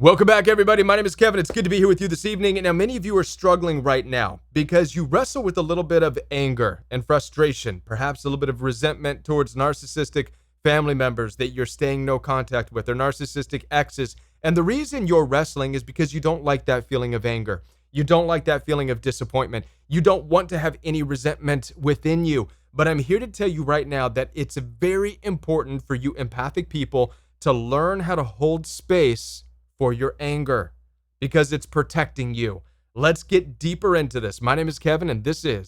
Welcome back, everybody. My name is Kevin. It's good to be here with you this evening. Now, many of you are struggling right now because you wrestle with a little bit of anger and frustration, perhaps a little bit of resentment towards narcissistic family members that you're staying no contact with, or narcissistic exes. And the reason you're wrestling is because you don't like that feeling of anger. You don't like that feeling of disappointment. You don't want to have any resentment within you. But I'm here to tell you right now that it's very important for you empathic people to learn how to hold space for your anger because it's protecting you. Let's get deeper into this. My name is Kevin, and this is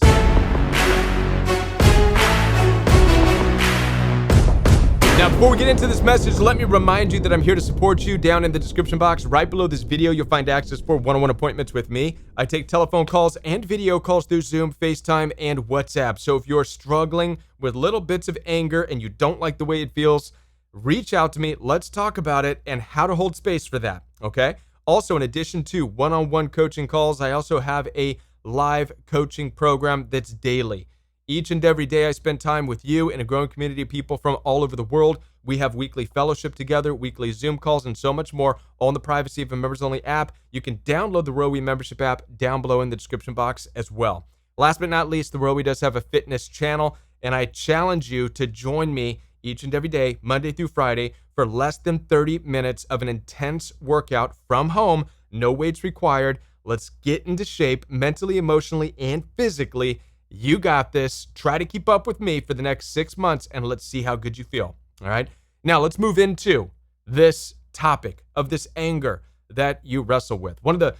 Now, before we get into this message, let me remind you that I'm here to support you. Down in the description box, right below this video, you'll find access for one-on-one appointments with me. I take telephone calls and video calls through Zoom, FaceTime, and WhatsApp. So if you're struggling with little bits of anger and you don't like the way it feels, reach out to me. Let's talk about it and how to hold space for that, okay? Also, in addition to one-on-one coaching calls, I also have a live coaching program that's daily. Each and every day I spend time with you and a growing community of people from all over the world. We have weekly fellowship together, weekly Zoom calls, and so much more, all in the privacy of a members-only app. You can download the Rowie membership app down below in the description box as well. Last but not least, the Rowie does have a fitness channel, and I challenge you to join me each and every day, Monday through Friday, for less than 30 minutes of an intense workout from home, no weights required. Let's get into shape mentally, emotionally, and physically. You got this. Try to keep up with me for the next 6 months, and let's see how good you feel. All right? Now, let's move into this topic of this anger that you wrestle with. One of the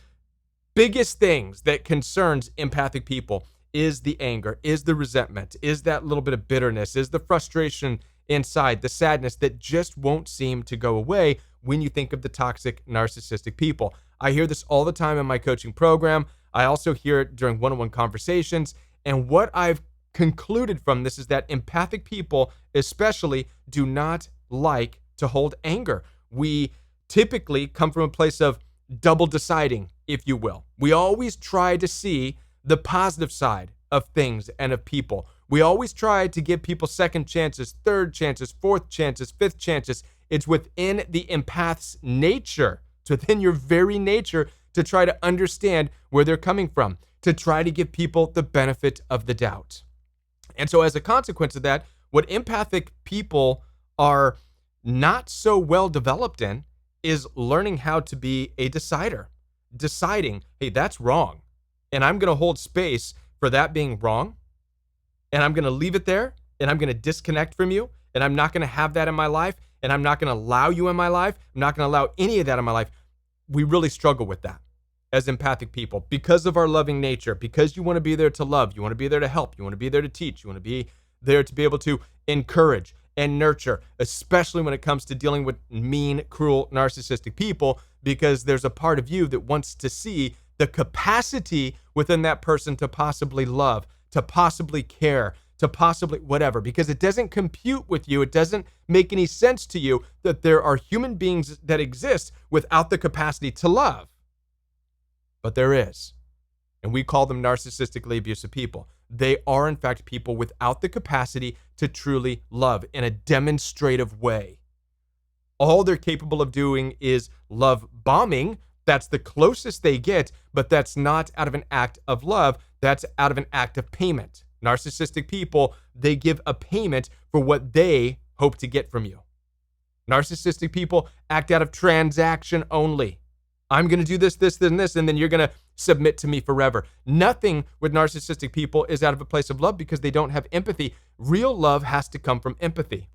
biggest things that concerns empathic people is the anger, is the resentment, is that little bit of bitterness, is the frustration inside, the sadness that just won't seem to go away when you think of the toxic narcissistic people. I hear this all the time in my coaching program. I also hear it during one-on-one conversations. And what I've concluded from this is that empathic people especially do not like to hold anger. We typically come from a place of double deciding, if you will. We always try to see the positive side of things and of people. We always try to give people second chances, third chances, fourth chances, fifth chances. It's within the empath's nature, it's within your very nature to try to understand where they're coming from, to try to give people the benefit of the doubt. And so as a consequence of that, what empathic people are not so well developed in is learning how to be a decider, deciding, hey, that's wrong. And I'm going to hold space for that being wrong. And I'm going to leave it there. And I'm going to disconnect from you. And I'm not going to have that in my life. And I'm not going to allow you in my life. I'm not going to allow any of that in my life. We really struggle with that as empathic people because of our loving nature, because you want to be there to love, you want to be there to help, you want to be there to teach, you want to be there to be able to encourage and nurture, especially when it comes to dealing with mean, cruel, narcissistic people, because there's a part of you that wants to see the capacity within that person to possibly love, to possibly care, to possibly whatever, because it doesn't compute with you. It doesn't make any sense to you that there are human beings that exist without the capacity to love. But there is. And we call them narcissistically abusive people. They are, in fact, people without the capacity to truly love in a demonstrative way. All they're capable of doing is love bombing. That's the closest they get, but that's not out of an act of love. That's out of an act of payment. Narcissistic people, they give a payment for what they hope to get from you. Narcissistic people act out of transaction only. I'm going to do this, this, and this, and then you're going to submit to me forever. Nothing with narcissistic people is out of a place of love because they don't have empathy. Real love has to come from empathy.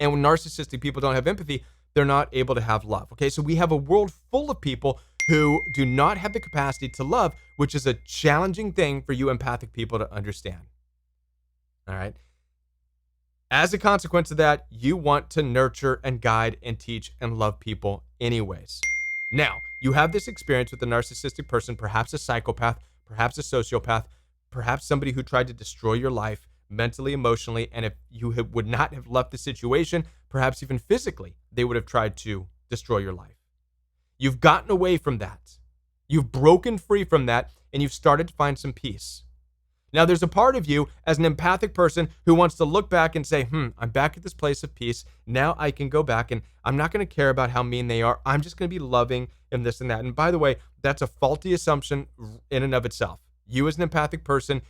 And when narcissistic people don't have empathy, they're not able to have love. Okay, so we have a world full of people who do not have the capacity to love, which is a challenging thing for you empathic people to understand. All right. As a consequence of that, you want to nurture and guide and teach and love people anyways. Now, you have this experience with a narcissistic person, perhaps a psychopath, perhaps a sociopath, perhaps somebody who tried to destroy your life mentally, emotionally, and if you would not have left the situation, perhaps even physically, they would have tried to destroy your life. You've gotten away from that. You've broken free from that, and you've started to find some peace. Now, there's a part of you as an empathic person who wants to look back and say, I'm back at this place of peace. Now I can go back and I'm not going to care about how mean they are. I'm just going to be loving and this and that. And by the way, that's a faulty assumption in and of itself. You as an empathic person,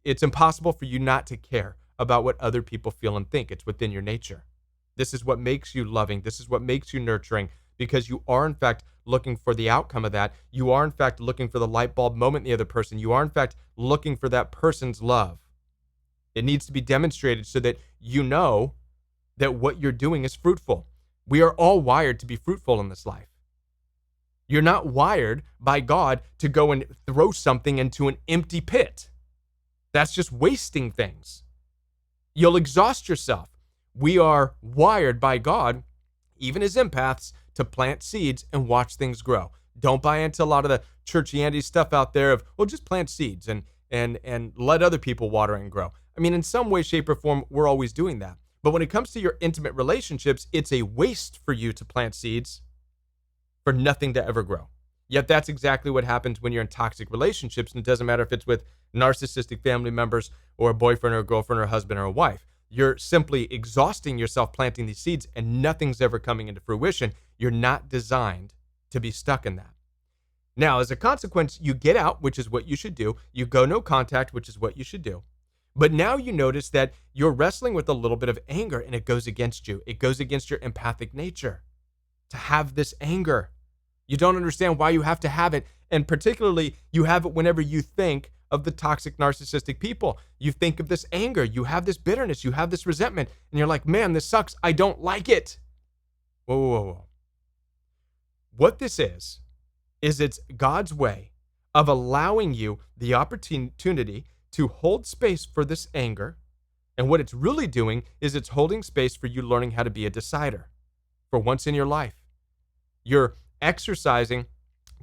it's impossible for you not to care about what other people feel and think. It's within your nature. This is what makes you loving. This is what makes you nurturing, because you are, in fact, looking for the outcome of that. You are, in fact, looking for the light bulb moment in the other person. You are, in fact, looking for that person's love. It needs to be demonstrated so that you know that what you're doing is fruitful. We are all wired to be fruitful in this life. You're not wired by God to go and throw something into an empty pit. That's just wasting things. You'll exhaust yourself. We are wired by God, even as empaths, to plant seeds and watch things grow. Don't buy into a lot of the churchianity stuff out there of, well, just plant seeds and let other people water and grow. I mean, in some way, shape, or form, we're always doing that. But when it comes to your intimate relationships, it's a waste for you to plant seeds for nothing to ever grow. Yet that's exactly what happens when you're in toxic relationships. And it doesn't matter if it's with narcissistic family members or a boyfriend or a girlfriend or a husband or a wife. You're simply exhausting yourself planting these seeds and nothing's ever coming into fruition. You're not designed to be stuck in that. Now, as a consequence, you get out, which is what you should do. You go no contact, which is what you should do. But now you notice that you're wrestling with a little bit of anger and it goes against you. It goes against your empathic nature to have this anger. You don't understand why you have to have it. And particularly, you have it whenever you think of the toxic narcissistic people. You think of this anger, you have this bitterness, you have this resentment, and you're like, man, this sucks. I don't like it. Whoa, whoa, whoa, whoa. What this is it's God's way of allowing you the opportunity to hold space for this anger. And what it's really doing is it's holding space for you learning how to be a decider for once in your life. You're exercising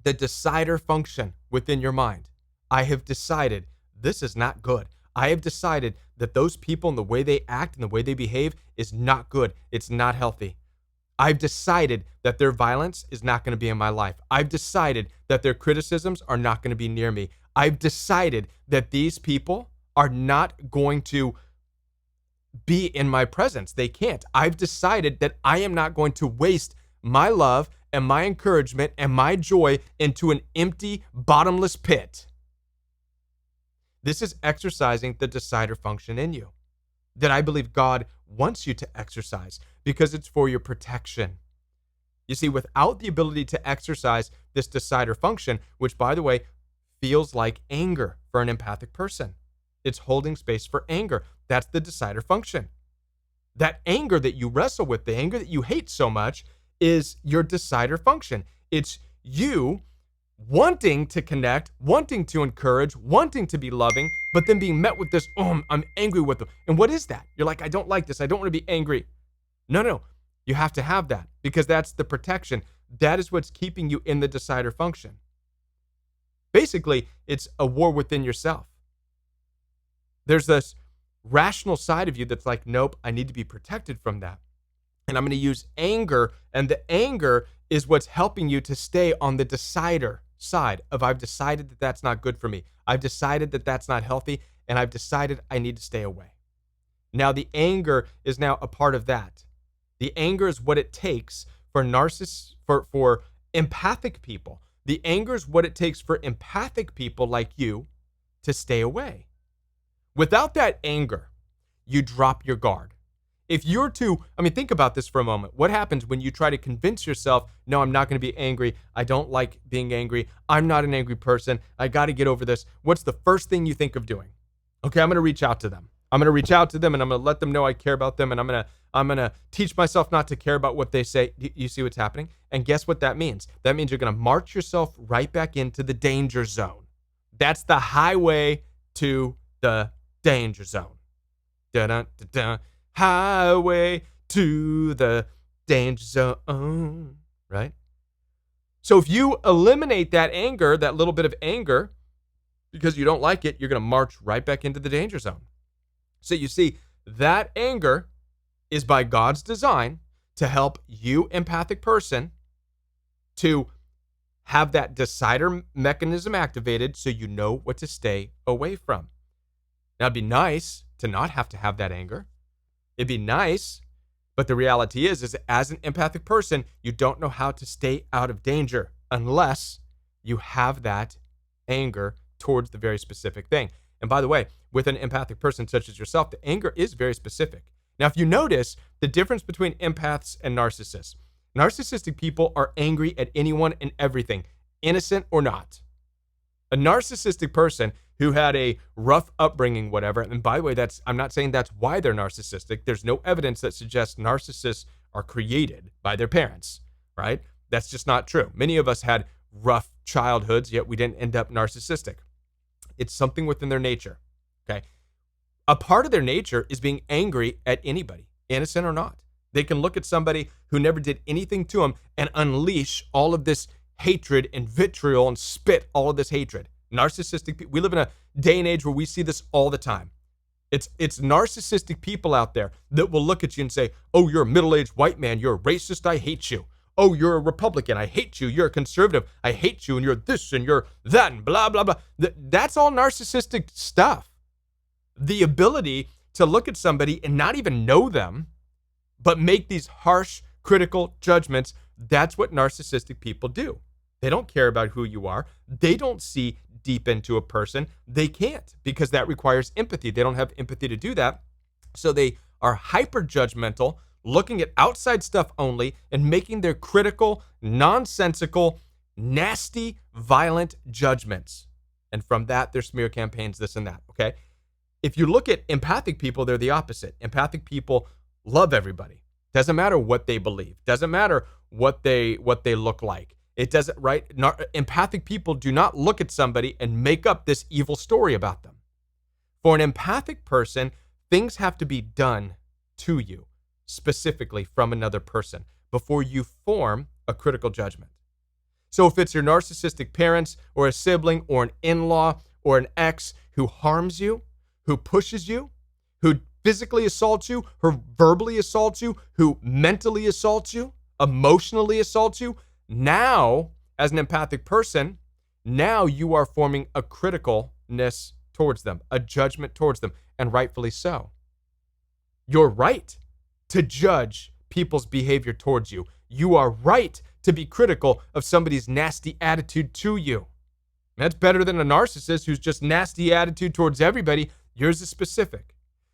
the decider function within your mind. I have decided this is not good. I have decided that those people and the way they act and the way they behave is not good. It's not healthy. I've decided that their violence is not going to be in my life. I've decided that their criticisms are not going to be near me. I've decided that these people are not going to be in my presence. They can't. I've decided that I am not going to waste my love and my encouragement and my joy into an empty, bottomless pit. This is exercising the decider function in you that I believe God wants you to exercise because it's for your protection. You see, without the ability to exercise this decider function, which, by the way, feels like anger for an empathic person, it's holding space for anger. That's the decider function. That anger that you wrestle with, the anger that you hate so much, is your decider function. It's you wanting to connect, wanting to encourage, wanting to be loving, but then being met with this, I'm angry with them. And what is that? You're like, I don't like this. I don't want to be angry. No. You have to have that because that's the protection. That is what's keeping you in the decider function. Basically, it's a war within yourself. There's this rational side of you that's like, nope, I need to be protected from that. And I'm going to use anger. And the anger is what's helping you to stay on the decider side of I've decided that that's not good for me. I've decided that that's not healthy. And I've decided I need to stay away. Now, the anger is now a part of that. The anger is what it takes for for empathic people. The anger is what it takes for empathic people like you to stay away. Without that anger, you drop your guard. If you're think about this for a moment. What happens when you try to convince yourself, no, I'm not going to be angry. I don't like being angry. I'm not an angry person. I got to get over this. What's the first thing you think of doing? Okay, I'm going to reach out to them. I'm going to reach out to them and I'm going to let them know I care about them. And I'm going to teach myself not to care about what they say. You see what's happening? And guess what that means? That means you're going to march yourself right back into the danger zone. That's the highway to the danger zone. Dun-dun-dun-dun. Highway to the danger zone, right? So if you eliminate that anger, that little bit of anger, because you don't like it, you're going to march right back into the danger zone. So you see, that anger is by God's design to help you, empathic person, to have that decider mechanism activated so you know what to stay away from. Now, it'd be nice to not have to have that anger. It'd be nice, but the reality is as an empathic person, you don't know how to stay out of danger unless you have that anger towards the very specific thing. And by the way, with an empathic person such as yourself, the anger is very specific. Now, if you notice the difference between empaths and narcissists, narcissistic people are angry at anyone and everything, innocent or not. A narcissistic person who had a rough upbringing, whatever, and by the way, I'm not saying that's why they're narcissistic. There's no evidence that suggests narcissists are created by their parents, right? That's just not true. Many of us had rough childhoods, yet we didn't end up narcissistic. It's something within their nature, okay? A part of their nature is being angry at anybody, innocent or not. They can look at somebody who never did anything to them and unleash all of this hatred and vitriol and spit all of this hatred. Narcissistic people, we live in a day and age where we see this all the time. It's narcissistic people out there that will look at you and say, oh, you're a middle-aged white man, you're a racist, I hate you. Oh, you're a Republican, I hate you. You're a conservative, I hate you, and you're this and you're that and blah, blah, blah. That's all narcissistic stuff. The ability to look at somebody and not even know them, but make these harsh, critical judgments, that's what narcissistic people do. They don't care about who you are. They don't see deep into a person. They can't, because that requires empathy. They don't have empathy to do that. So they are hyper judgmental, looking at outside stuff only and making their critical, nonsensical, nasty, violent judgments. And from that, their smear campaigns, this and that, okay? If you look at empathic people, they're the opposite. Empathic people love everybody. Doesn't matter what they believe. Doesn't matter what they look like. It doesn't, right? Empathic people do not look at somebody and make up this evil story about them. For an empathic person, things have to be done to you, specifically from another person, before you form a critical judgment. So if it's your narcissistic parents or a sibling or an in-law or an ex who harms you, who pushes you, who physically assaults you, who verbally assaults you, who mentally assaults you, emotionally assaults you, now, as an empathic person, now you are forming a criticalness towards them, a judgment towards them, and rightfully so. You're right to judge people's behavior towards you. You are right to be critical of somebody's nasty attitude to you. That's better than a narcissist who's just nasty attitude towards everybody. Yours is specific.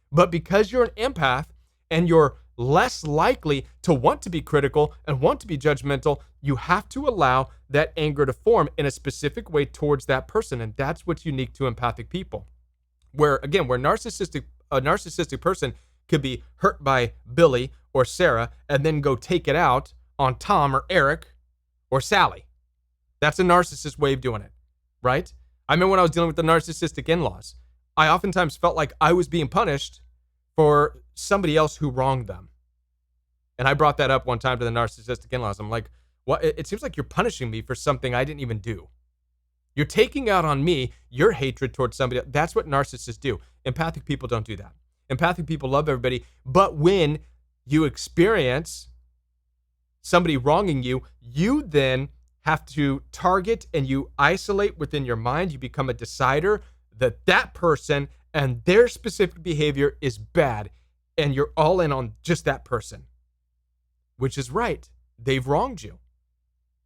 But because you're an empath and you're less likely to want to be critical and want to be judgmental, you have to allow that anger to form in a specific way towards that person. And that's what's unique to empathic people. Where a narcissistic person could be hurt by Billy or Sarah and then go take it out on Tom or Eric or Sally. That's a narcissist way of doing it, right? I remember when I was dealing with the narcissistic in-laws, I oftentimes felt like I was being punished for somebody else who wronged them. And I brought that up one time to the narcissistic in-laws. I'm like, what? It seems like you're punishing me for something I didn't even do. You're taking out on me your hatred towards somebody else. That's what narcissists do. Empathic people don't do that. Empathic people love everybody. But when you experience somebody wronging you, you then have to target and you isolate within your mind. You become a decider that that person and their specific behavior is bad. And you're all in on just that person, which is right. They've wronged you.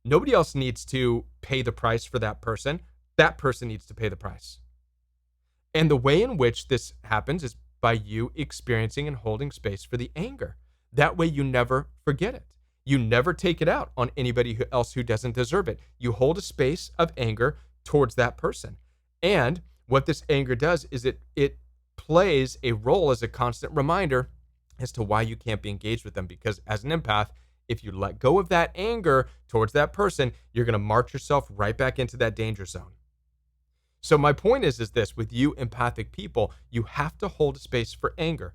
Nobody else needs to pay the price for that person. That person needs to pay the price. And the way in which this happens is by you experiencing and holding space for the anger. That way you never forget it. You never take it out on anybody else who doesn't deserve it. You hold a space of anger towards that person. And what this anger does is it plays a role as a constant reminder as to why you can't be engaged with them. Because as an empath, if you let go of that anger towards that person, you're going to march yourself right back into that danger zone. So my point is this, with you empathic people, you have to hold a space for anger.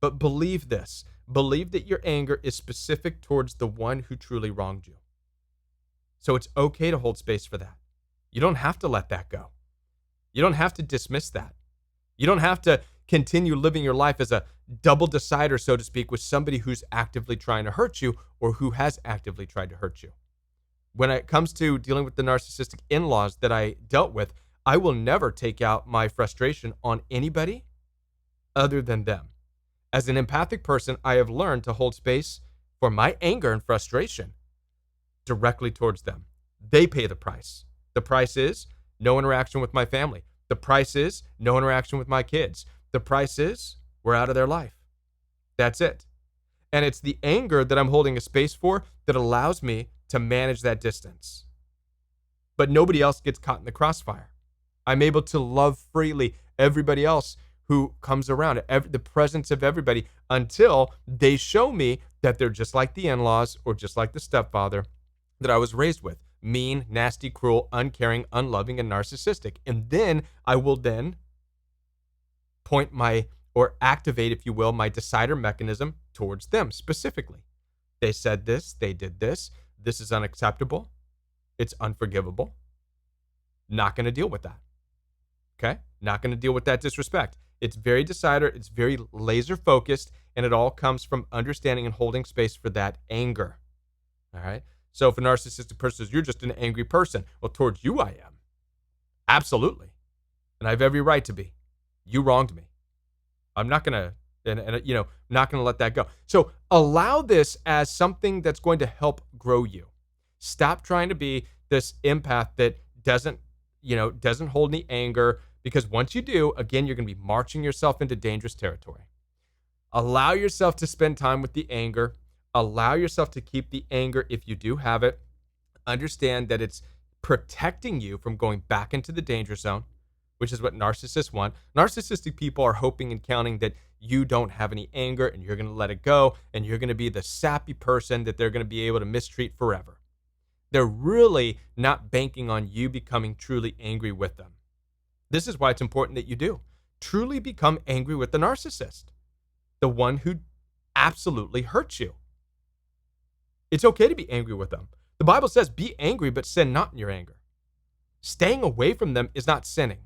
But believe this, believe that your anger is specific towards the one who truly wronged you. So it's okay to hold space for that. You don't have to let that go. You don't have to dismiss that. You don't have to continue living your life as a double decider, so to speak, with somebody who's actively trying to hurt you or who has actively tried to hurt you. When it comes to dealing with the narcissistic in-laws that I dealt with, I will never take out my frustration on anybody other than them. As an empathic person, I have learned to hold space for my anger and frustration directly towards them. They pay the price. The price is no interaction with my family. The price is no interaction with my kids. The price is we're out of their life. That's it. And it's the anger that I'm holding a space for that allows me to manage that distance. But nobody else gets caught in the crossfire. I'm able to love freely everybody else who comes around, the presence of everybody, until they show me that they're just like the in-laws or just like the stepfather that I was raised with. Mean, nasty, cruel, uncaring, unloving, and narcissistic. And then I will then point or activate, if you will, my decider mechanism towards them specifically. They said this, they did this. This is unacceptable. It's unforgivable. Not going to deal with that. Okay? Not going to deal with that disrespect. It's very decider, it's very laser focused, and it all comes from understanding and holding space for that anger. All right? So if a narcissistic person says, you're just an angry person, well, towards you I am. Absolutely. And I have every right to be. You wronged me. I'm not going to, not going to let that go. So allow this as something that's going to help grow you. Stop trying to be this empath that doesn't hold any anger, because once you do, again, you're going to be marching yourself into dangerous territory. Allow yourself to spend time with the anger. Allow yourself to keep the anger if you do have it. Understand that it's protecting you from going back into the danger zone, which is what narcissists want. Narcissistic people are hoping and counting that you don't have any anger and you're going to let it go and you're going to be the sappy person that they're going to be able to mistreat forever. They're really not banking on you becoming truly angry with them. This is why it's important that you do. Truly become angry with the narcissist, the one who absolutely hurts you. It's okay to be angry with them. The Bible says, be angry, but sin not in your anger. Staying away from them is not sinning.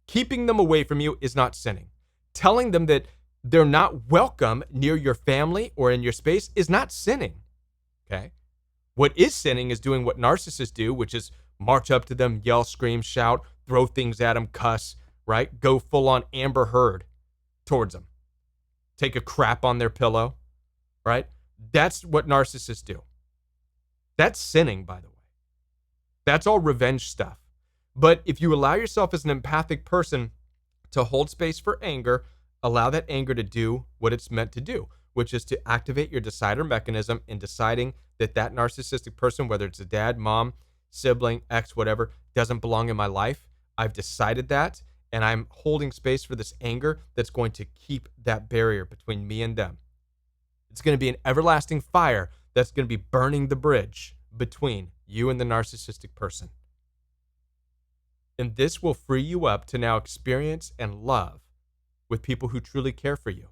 Keeping them away from you is not sinning. Telling them that they're not welcome near your family or in your space is not sinning. Okay? What is sinning is doing what narcissists do, which is march up to them, yell, scream, shout, throw things at them, cuss, right? Go full on Amber Heard towards them. Take a crap on their pillow, right? That's what narcissists do. That's sinning, by the way. That's all revenge stuff. But if you allow yourself as an empathic person to hold space for anger, allow that anger to do what it's meant to do, which is to activate your decider mechanism in deciding that that narcissistic person, whether it's a dad, mom, sibling, ex, whatever, doesn't belong in my life. I've decided that, and I'm holding space for this anger that's going to keep that barrier between me and them. It's going to be an everlasting fire that's going to be burning the bridge between you and the narcissistic person. And this will free you up to now experience and love with people who truly care for you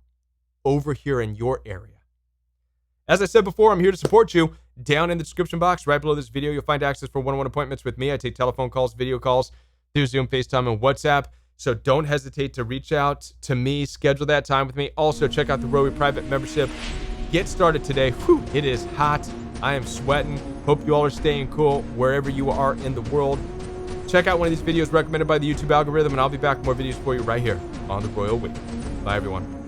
over here in your area. As I said before, I'm here to support you. Down in the description box, right below this video, you'll find access for one-on-one appointments with me. I take telephone calls, video calls through Zoom, FaceTime, and WhatsApp. So don't hesitate to reach out to me, schedule that time with me. Also, check out the Rowie Private Membership. Get started today. Whew, it is hot. I am sweating. Hope you all are staying cool wherever you are in the world. Check out one of these videos recommended by the YouTube algorithm, and I'll be back with more videos for you right here on the Royal Week. Bye, everyone.